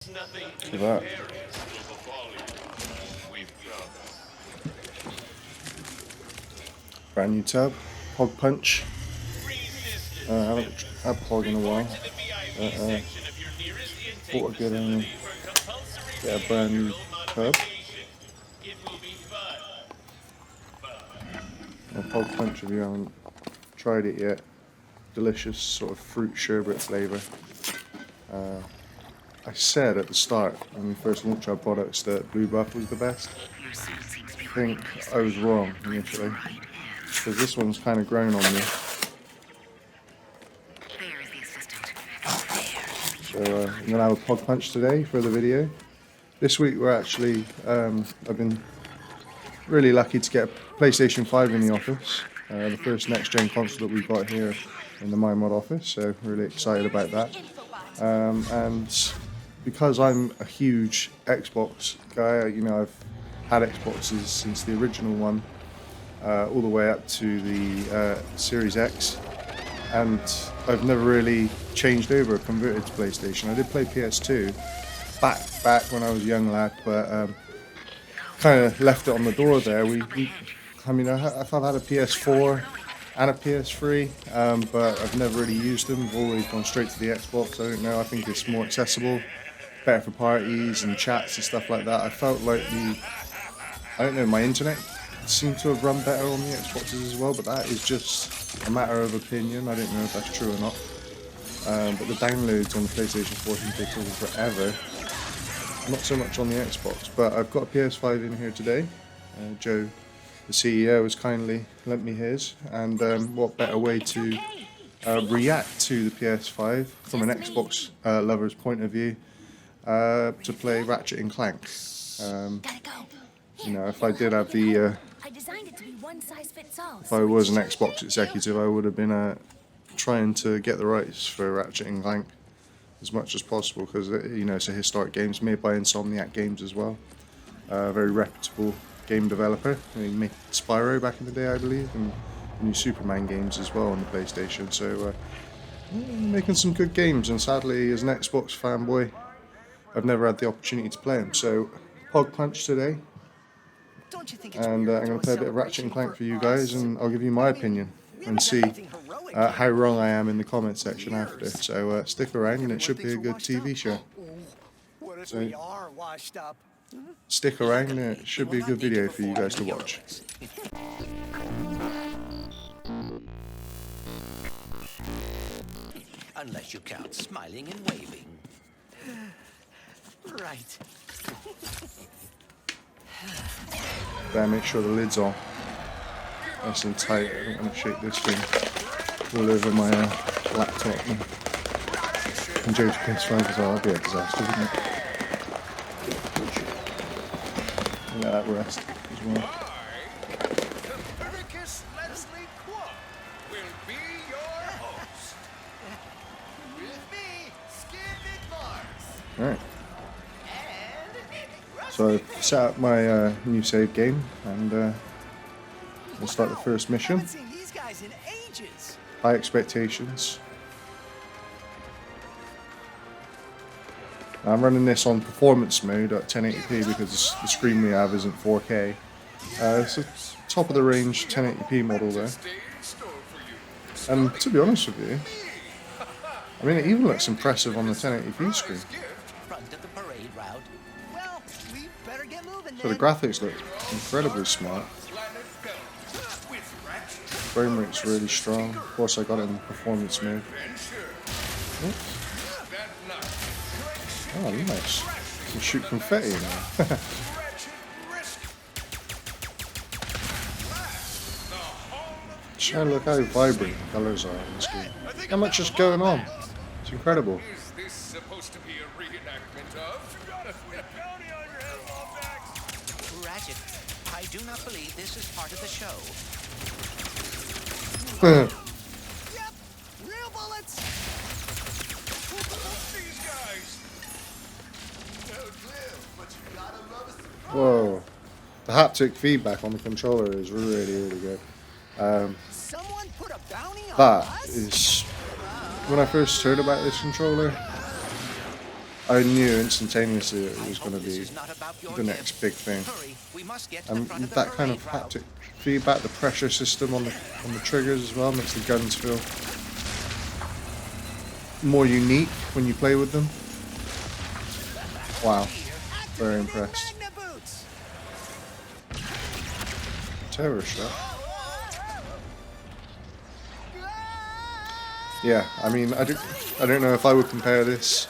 To that. Brand new tab, Hog Punch. I haven't had Hog in a while. Thought I'd get a brand new tab. Hog Punch, if you haven't tried it yet, delicious sort of fruit sherbet flavour. I said at the start when we first launched our products that Blue Buff was the best. I think I was wrong initially, because this one's kind of grown on me. So I'm going to have a Pod Punch today for the video. This week we're actually, I've been really lucky to get a PlayStation 5 in the office. The first next-gen console that we've got here in the MyMod office, so really excited about that. And because I'm a huge Xbox guy, you know, I've had Xboxes since the original one, all the way up to the Series X, and I've never really changed over or converted to PlayStation. I did play PS2 back when I was a young lad, but kind of left it on the door there. I mean, I've had a PS4 and a PS3, but I've never really used them. I've always gone straight to the Xbox. I don't know, I think it's more accessible, better for parties and chats and stuff like that. I felt like I don't know, my internet seemed to have run better on the Xboxes as well, but that is just a matter of opinion. I don't know if that's true or not. But the downloads on the PlayStation 4 can take forever. Not so much on the Xbox, but I've got a PS5 in here today. Joe, the CEO, has kindly lent me his, and what better way to react to the PS5 from an Xbox lover's point of view to play Ratchet and Clank. You know, if I did have the if I was an Xbox executive, I would have been trying to get the rights for Ratchet and Clank as much as possible, because you know, it's a historic game. It's made by Insomniac games as well, very reputable game developer. He made Spyro back in the day, I believe, and new Superman games as well on the PlayStation. So making some good games, and sadly as an Xbox fanboy I've never had the opportunity to play them. So Pod Punch today, and I'm going to play a bit of Ratchet and Clank for you guys, and I'll give you my opinion and see how wrong I am in the comment section after. So stick around, and it should be a good TV show. So stick around, and it should be a good video for you guys to watch. Unless you count smiling and waving. Right. Better make sure the lid's on. Nice and tight. I don't want to shake this thing all over my laptop and Joe's PS5 as well. That'd be a disaster, wouldn't it? Let that rest as well. Alright. So I've set up my new save game, and we'll start the first mission. High expectations. I'm running this on performance mode at 1080p because the screen we have isn't 4K. It's a top of the range 1080p model there. And to be honest with you, I mean, it even looks impressive on the 1080p screen. So the graphics look incredibly smart. Frame rate's really strong. Of course, I got it in performance mode. Oh, nice. You can shoot confetti now. Just trying to look how vibrant the colours are in this game. How much is going on? It's incredible. Is this supposed to be a reenactment of? Ratchet, I do not believe this is part of the show. Yep, real bullets. These guys. No clue, but you gotta love a surprise. Whoa. The haptic feedback on the controller is really, really good. Someone put a bounty on That us? is... When I first heard about this controller, I knew instantaneously that it was going to This be is not about your the gift. next big thing. Hurry, we must get to the And front of the that kind of parade route. haptic feedback, the pressure system on the triggers as well, makes the guns feel more unique when you play with them. Wow, very impressed. Terror shot. Yeah, I mean, I don't know if I would compare this.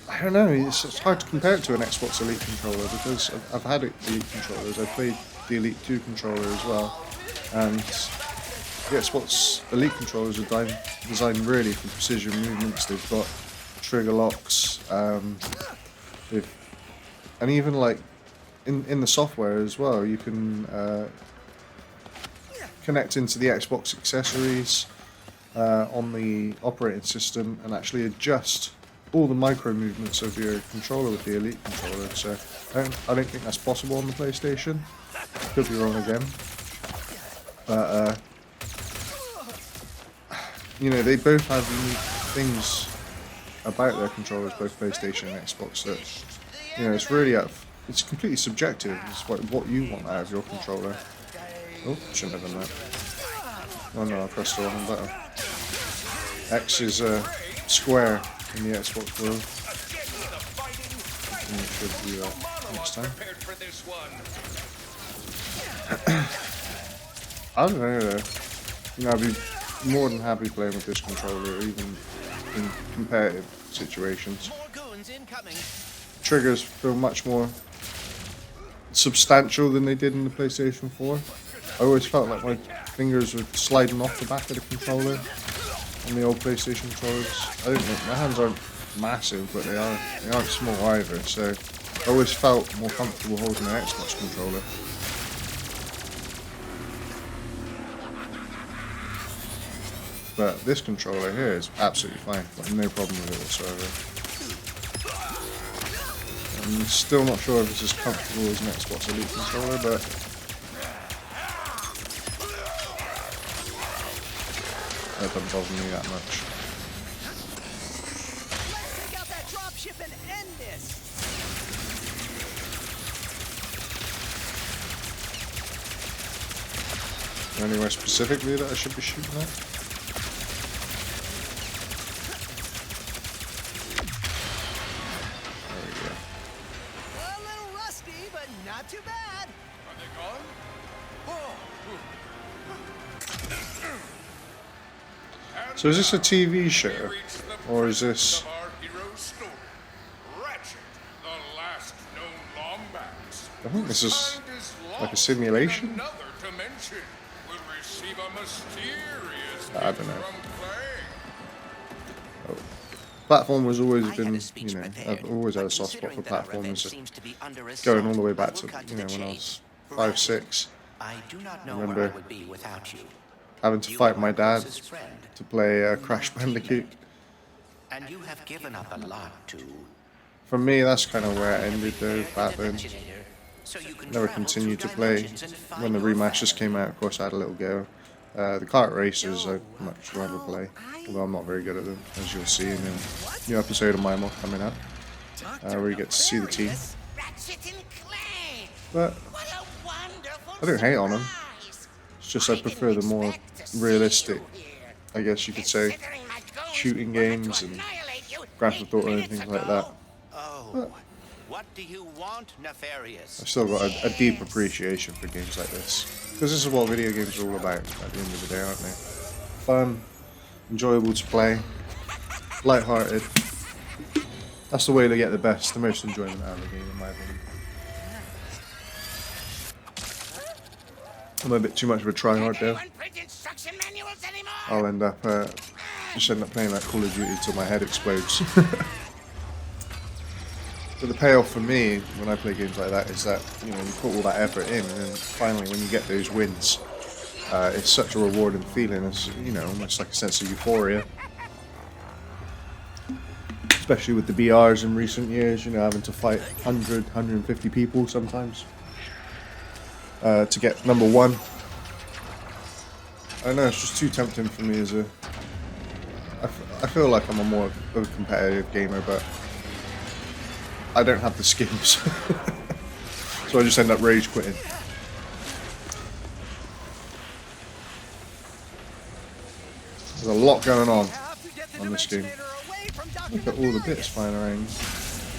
I don't know. It's hard to compare it to an Xbox Elite controller because I've had Elite controllers. I played the Elite 2 controller as well, and the Xbox Elite controllers are designed really for precision movements. They've got trigger locks, and even like in the software as well, you can connect into the Xbox accessories on the operating system and actually adjust all the micro movements of your controller with the Elite controller. So I don't think that's possible on the PlayStation. Could be wrong again, but you know, they both have unique things about their controllers, both PlayStation and Xbox. That, you know, it's really it's completely subjective. It's what you want out of your controller. Oh, shouldn't have done that. Oh no, I pressed the wrong button. X is square in the Xbox world. Make sure to do that next time. I don't know though. You know, I'd be more than happy playing with this controller, even in competitive situations. Triggers feel much more substantial than they did in the PlayStation 4. I always felt like my fingers were sliding off the back of the controller on the old PlayStation controllers. I don't think my hands aren't massive, but they aren't small either. So I always felt more comfortable holding an Xbox controller. But this controller here is absolutely fine. Got no problem with it whatsoever. I'm still not sure if it's as comfortable as an Xbox Elite controller, but that doesn't bother me that much. Take out that dropship and end this. Is there anywhere specifically that I should be shooting at? There we go. A little rusty, but not too bad. Are they gone? So is this a TV show, or is this? Ratchet, the last known Lombax. I think this is Find like a lost simulation? in another dimension. Will receive a mysterious I don't know. gift from Clank. Platform has always I had been, a speech you know, prepared, I've always had a but soft spot for considering that our event platformers, seems to be under going all assault, the way I back will to, cut you know, the when I chase. was 5, 6, I do not know remember where I would be without you. having to You fight are my dad closest friend, to play Crash Bandicoot. and you have given up a lot to For me, that's kind of where it ended though, back then. so you can Never travel continued to through play. dimensions and find When the your remasters family. came out, of course, I had a little go. The kart races, I'd much rather play, although I'm not very good at them, as you'll see in a new episode of my mod coming up, where you get to see the team. Ratchet and Clank. But What a wonderful I don't hate on them. surprise. It's just I prefer didn't the more expect to see realistic, you here. I guess you could say, Considering my goons shooting were to games and annihilate you Grand 8 Theft Auto and minutes things like ago. that. Oh, what do you want, Nefarious? I've still got a deep appreciation for games like this. Because this is what video games are all about at the end of the day, aren't they? Fun, enjoyable to play, light-hearted. That's the way to get the most enjoyment out of the game, in my opinion. I'm a bit too much of a tryhard there. Anyone print instruction manuals anymore? I'll end up playing like Call of Duty until my head explodes. But the payoff for me when I play games like that is that, you know, you put all that effort in, and then finally when you get those wins, it's such a rewarding feeling. It's, you know, almost like a sense of euphoria. Especially with the BRs in recent years, you know, having to fight 100, 150 people sometimes to get number 1. I don't know, it's just too tempting for me as a... I feel like I'm a more of a competitive gamer, but I don't have the skills. So I just end up rage quitting. There's a lot going on this game. Look at all the bits flying around.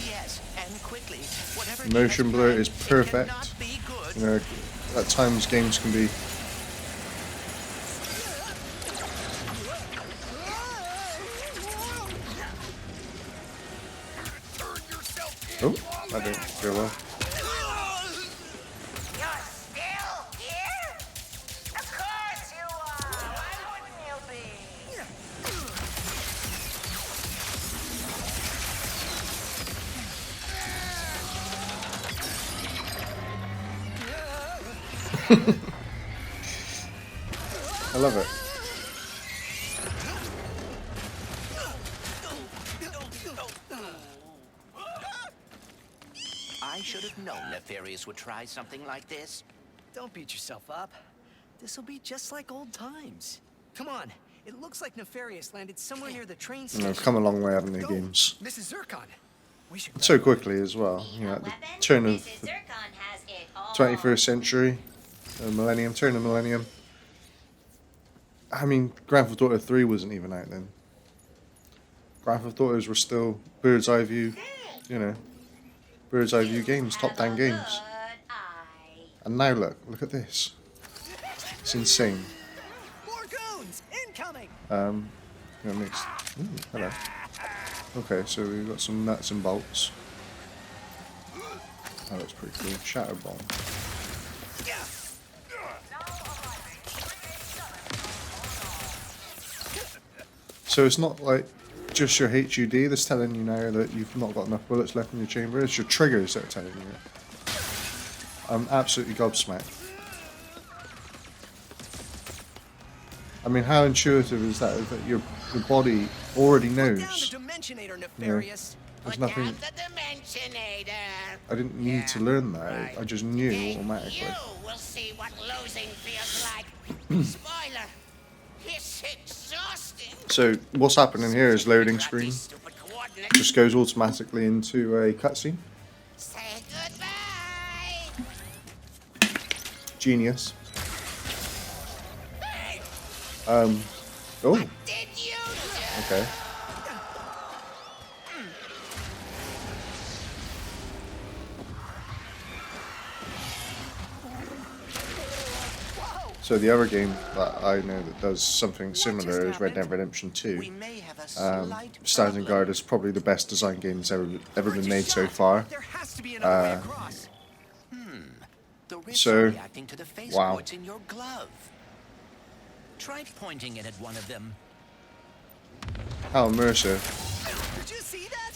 Yes, and quickly. Whatever Motion blur is perfect. cannot be good. You know, at times games can be. Oh, that didn't go well. You're still here? Of course you are. Why wouldn't you be? I love it. I should have known Nefarious would try something like this. Don't beat yourself up. This'll be just like old times. Come on. It looks like Nefarious landed somewhere near the train You station. know, come a long way, haven't they, Go. games? This is Zircon. We should So quickly as well. You know, at the turn of the 21st century, millennium, turn of millennium. I mean, Grand Theft Auto 3 wasn't even out then. Grand Theft Autos were still bird's eye view, you know, bird's eye view games, top down games. And now look at this. It's insane. More goons incoming. You know, mixed. Ooh, hello. Okay, so we've got some nuts and bolts. Oh, that's pretty cool. Shatter bomb. So it's not like just your HUD that's telling you now that you've not got enough bullets left in your chamber. It's your triggers that are telling you it. I'm absolutely gobsmacked. I mean, how intuitive is that? Is that your body already Down knows? the Dimensionator, Nefarious. There's Put nothing. down the Dimensionator. I didn't need to learn that. I just knew Then automatically. you will see what losing feels like. Spoiler. It's exhausting. So what's happening here is loading Got screen. these stupid coordinates. Just goes automatically into a cutscene. Say goodbye. Genius. Hey, Oh, did you do? okay. So the other game that I know that does something similar is Red Dead Redemption 2. We may have a slight Standing problem. Guard is probably the best design game that's ever been made so far. There has to be another way across. The wrist's So, reacting to the face wow. ports in your glove. Try pointing it at one of them. How immersive. Did you see that?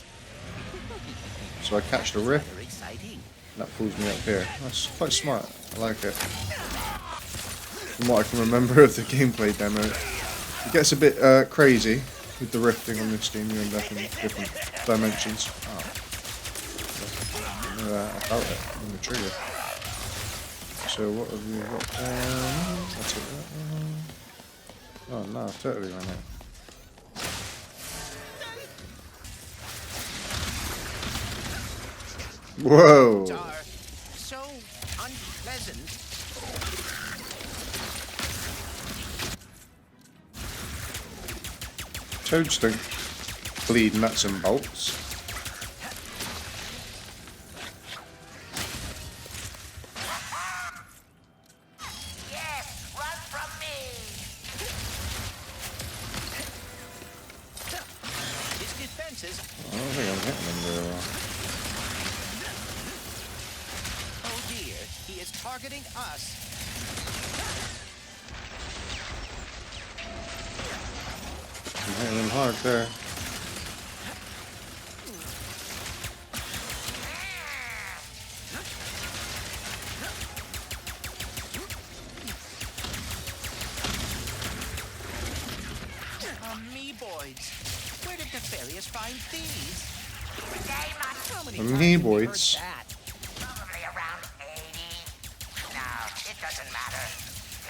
So I catch the rift, Very exciting. that pulls me up here. That's quite smart. I like it. From what I can remember of the gameplay demo, it gets a bit crazy with the rifting on this game. You end up in different dimensions. Oh. I felt it in the trigger. So what have you got? I'll take that one. Oh no, I've totally ran out. Whoa! Are so unpleasant. Toads don't bleed nuts and bolts. Yes, run from me. His defenses. I don't think I'm hitting them very well. Oh dear, he is targeting us. I'm hitting them hard there. Amoeboids. Where did Nefarious find these? They must How many Amoeboids. times have you heard that? probably around 80. No, it doesn't matter.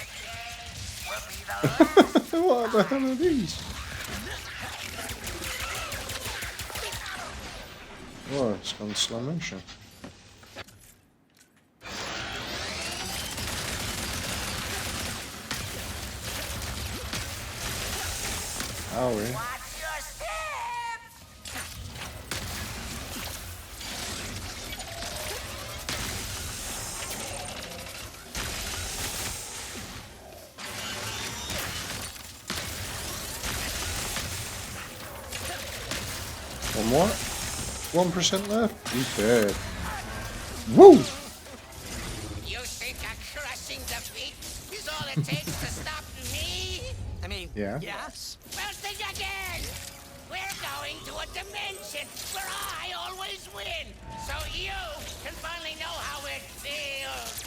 Today will be the last. What the hell are these? Oh, it's gone slow motion. Oh, yeah. Watch your step! One more. 1% left. He's dead. Woo! You think a crushing defeat is all it takes to stop me? I mean, Yeah. yes. Well, think again! We're going to a dimension where I always win, so you can finally know how it feels.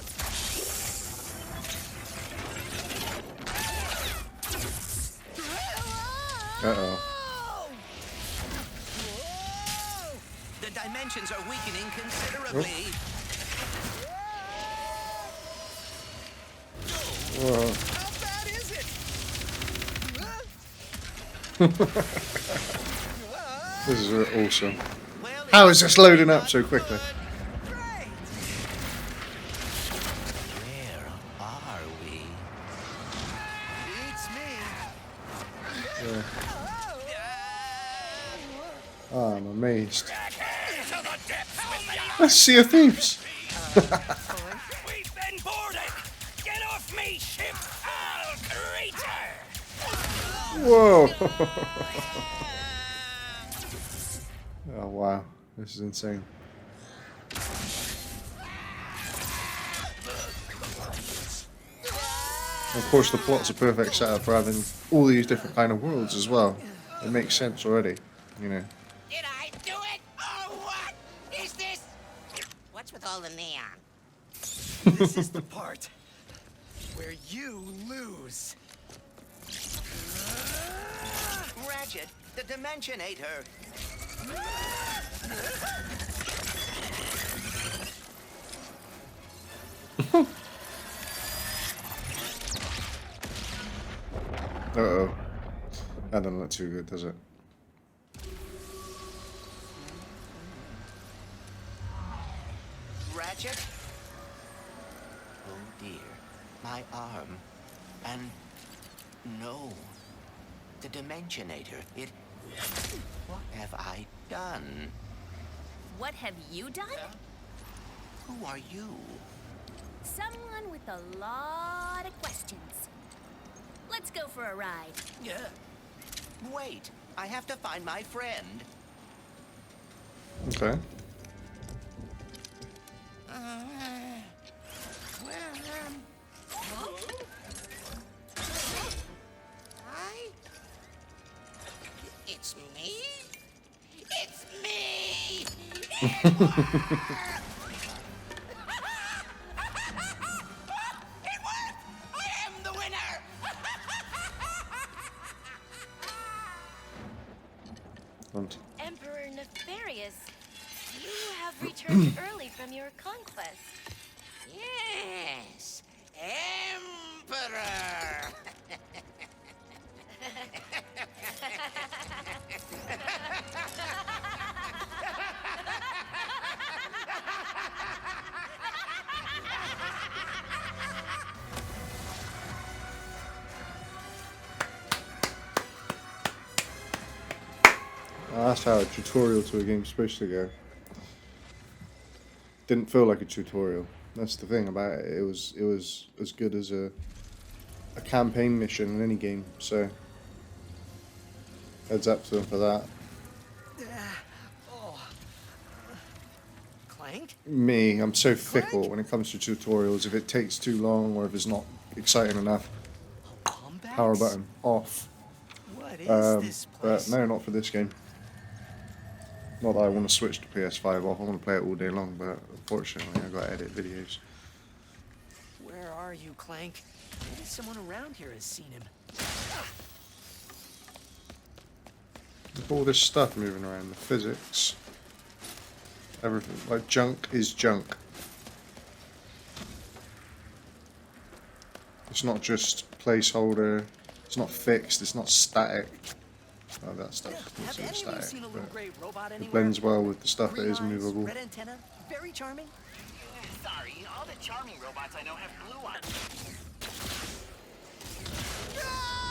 Uh-oh. The dimensions are weakening considerably. Whoa. How bad is it? This is awesome. Well, How is this loading up so quickly? Great. where are we? Beats me. Oh, I'm amazed. To the depths with me! Let's see a thieves. We've been boarded! Get off me, ship, foul creature! Whoa. Oh, wow. This is insane. Of course, the plot's a perfect setup for having all these different kind of worlds as well. It makes sense already, you know. Did I do it? Oh, what is this? What's with all the neon? This is the part where you lose. Ratchet, the Dimensionator. Uh-oh. That doesn't look too good, does it? Ratchet? Oh dear, my arm. And no, the Dimensionator. It. What have I done? What have you done? Who are you? Someone with a lot of questions. Let's go for a ride. Yeah. Wait, I have to find my friend. Okay. Hi? It's me? It's me! It worked! It worked! I am the winner! And Emperor Nefarious, you have returned early from your conquest. Yes, Emperor! that's how a tutorial to a game's supposed to go. Didn't feel like a tutorial. That's the thing about it. It was as good as a campaign mission in any game. So heads up to them for that. Oh. Clank? Me, I'm so fickle when it comes to tutorials. If it takes too long or if it's not exciting enough, Combat? power button off. What is this But place? no, not for this game. Not that I want to switch to PS5 off. I want to play it all day long, but unfortunately I got to edit videos. Where are you, Clank? Maybe someone around here has seen him. With all this stuff moving around, the physics, everything, like junk is junk. It's not just placeholder, it's not fixed, it's not static. Oh, that stuff Have is any of you static, seen a little but gray robot it anywhere? blends well with the stuff that Green is eyes, movable. red antenna, very charming. Sorry, all the charming robots I know have blue eyes.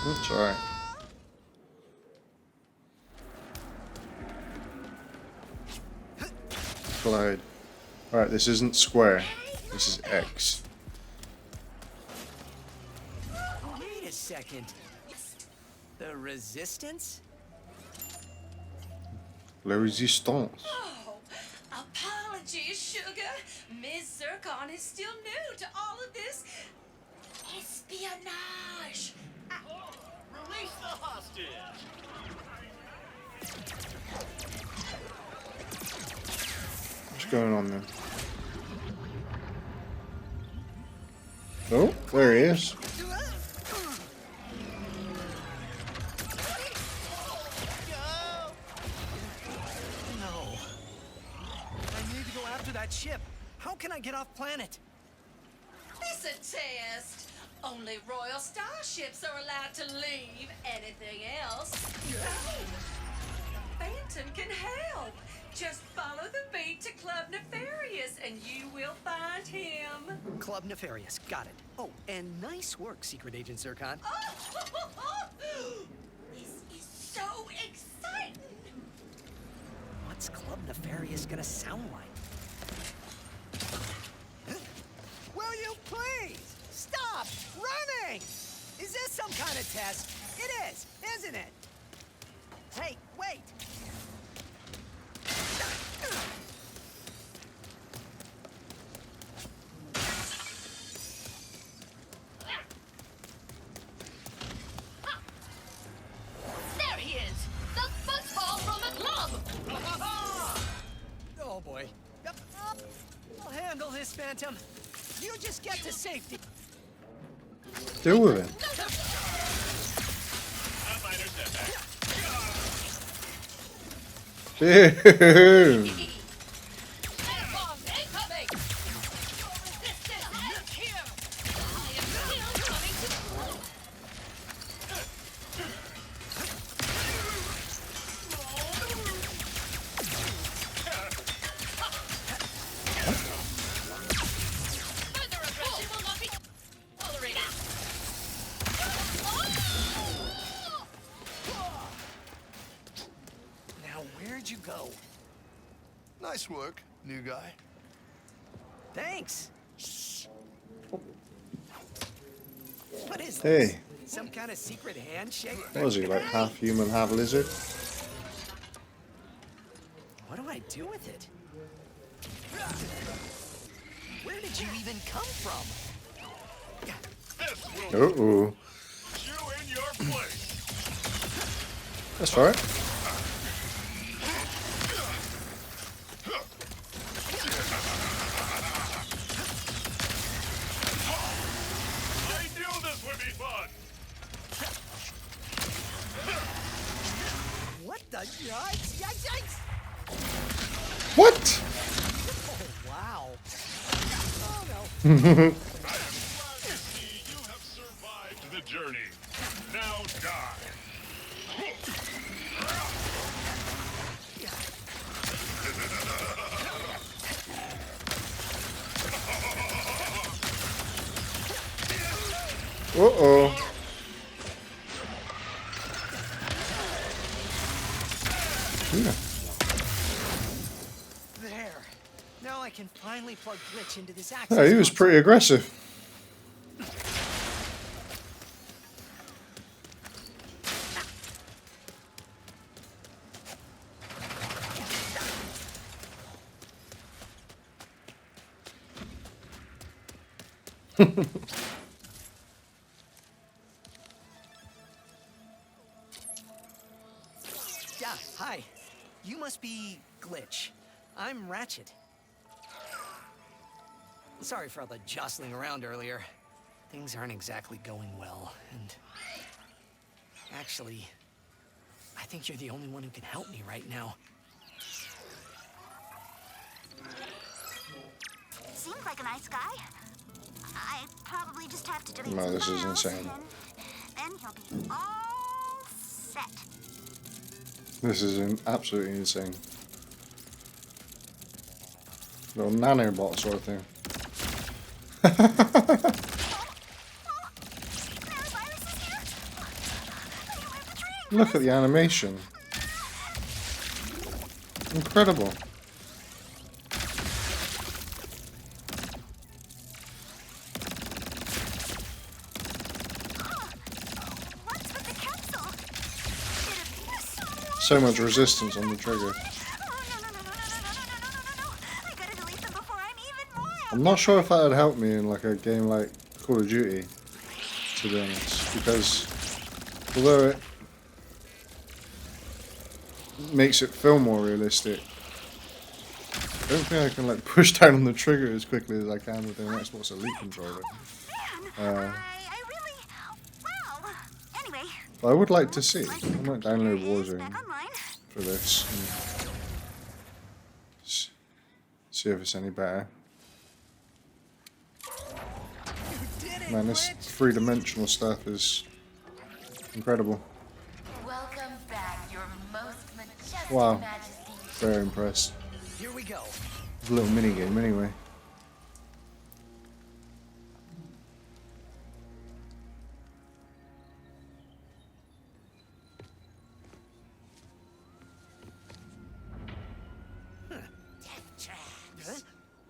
That's alright. Collide. Alright, this isn't square. This is X. Wait a second. The Resistance? La Resistance. Oh, apologies, sugar. Miss Zircon is still new to all of this espionage. Release the hostage! What's going on there? Oh, there he is. No. I need to go after that ship. How can I get off planet? It's a test. Only royal starships are allowed to leave. Anything else? Phantom can help. Just follow the beat to Club Nefarious and you will find him. Club Nefarious, got it. Oh, and nice work, Secret Agent Zircon. This is so exciting. What's Club Nefarious gonna sound like? Will you please stop running? Is this some kind of test? It is, isn't it? Hey, wait! There he is. The football from the club. Oh boy. Yep. I'll handle this, Phantom. You just get to safety. Deal with it. Dude. Airborne incoming. Resistance is here. I am still coming to. Further aggression will not be tolerated. Now, where'd you go? Nice work, new guy. Thanks. What is Hey. this? Some kind of secret handshake? What was he, like half human, half lizard? What do I do with it? Where did you even come from? This will Uh-oh. put you in your place. That's alright. I knew this would be fun. What the yikes? Yikes, yikes! What? Oh, wow. Oh, no. I'm glad to see you have survived the journey. Now die. Uh-oh. Yeah. There. Now I can finally plug Glitch into this access. Oh, he was console. pretty aggressive. Yeah, hi. You must be Glitch. I'm Ratchet. Sorry for all the jostling around earlier. Things aren't exactly going well, and... Actually, I think you're the only one who can help me right now. Seems like a nice guy. I probably just have to delete No, some this is files, insane. Then he'll be all set. This is absolutely insane. Little nanobot sort of thing. Look at the animation. Incredible. So much resistance on the trigger. I'm not sure if that would help me in like a game like Call of Duty, to be honest, because although it makes it feel more realistic, I don't think I can like push down on the trigger as quickly as I can with an Xbox Elite controller. But I would like to see. I might download Warzone for this and see if it's any better. Man, this three-dimensional stuff is incredible. Welcome back, your most majestic Wow. majesty. Very impressed. Here we go. It's a little mini game anyway. Traps,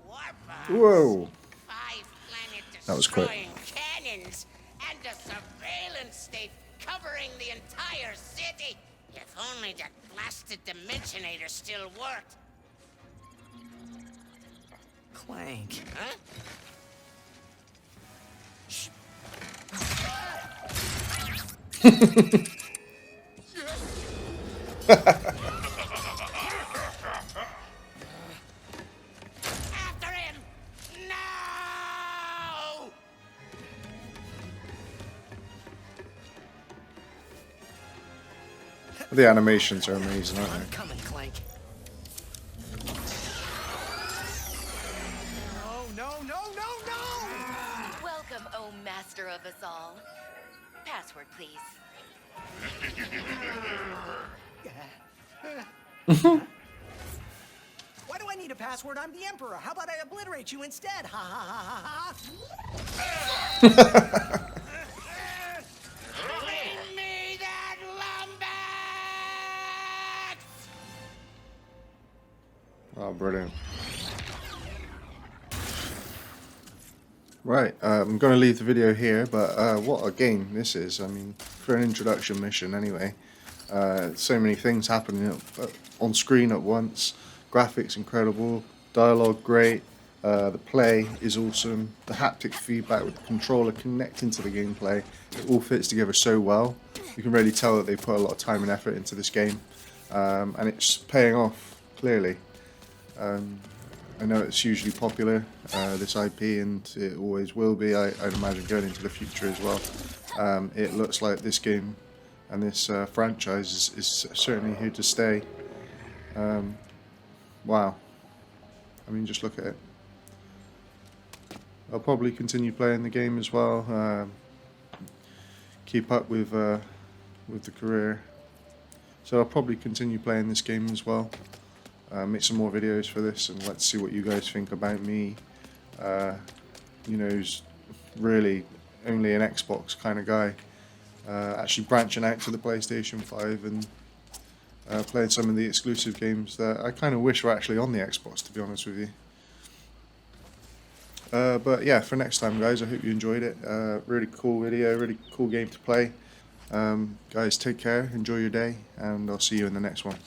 warp Whoa! 5 planet That was quick. destroying cannons, and a surveillance state covering the entire city. If only that blasted Dimensionator still worked. Clank. Huh? After him! No! The animations are amazing, aren't I'm they? coming, Clank. No, no, no, no, no! Welcome, oh master of us all. Password, please. Why do I need a password? I'm the Emperor. How about I obliterate you instead? Ha ha ha ha ha! Bring me that lumbax! Oh, brilliant. Right, I'm going to leave the video here, but what a game this is. I mean, for an introduction mission anyway. So many things happening on screen at once. Graphics incredible, dialogue great, the play is awesome, the haptic feedback with the controller connecting to the gameplay, it all fits together so well. You can really tell that they put a lot of time and effort into this game, and it's paying off, clearly. I know it's hugely popular, this IP, and it always will be, I'd imagine, going into the future as well. It looks like this game and this franchise is certainly here to stay. Wow. I mean, just look at it. I'll probably continue playing the game as well, keep up with the career. So I'll probably continue playing this game as well. Make some more videos for this, and let's see what you guys think about me. You know, who's really only an Xbox kind of guy, actually branching out to the PlayStation 5 and playing some of the exclusive games that I kind of wish were actually on the Xbox, to be honest with you. But yeah, for next time, guys, I hope you enjoyed it. Really cool video, really cool game to play. Guys, take care, enjoy your day, and I'll see you in the next one.